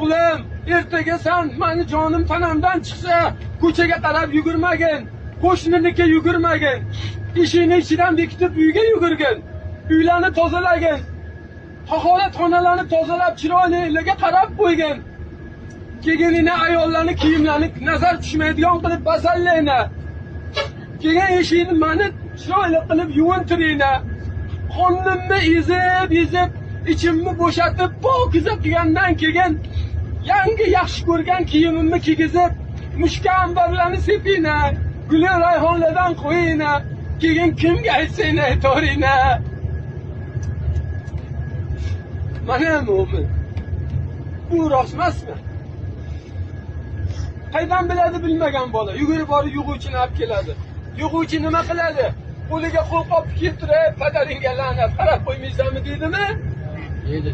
Ulan ertaga sen meni jonim tanamdan chiqsa, ko'chaga qarab yugurmagin, qo'shniniki yugurmagin, ishini ichidan bekitib uyga yugurgin, uylarni tozalagin, tahoratxonalarni tozalab chiroylilarga qarab qo'ygin. Keyin ayollarni kiyimlarini nazar tushmaydigan qilib basallayna. Keyin eshikni meni chiroyli qilib yuvintirina. Qonimni ezib ichimni bo'shatib pokiza qilgandan keyin yangi yaxshi ko'rgan kiyimimni kiygizib, mushkambarlarni sepina, guli rayhonlardan qo'yina. Keyin kimga aytsang aytorina. Mana mo'min. Bu rostmasmi? Qaydan biladi bilmagan bola? Yugurib borib yug'uvchini olib keladi. Yug'uvchi nima qiladi? Qo'liga qo'lqop keltirib, padaringga la'nat qarab qo'ymaysanmi deydimi? Deydi.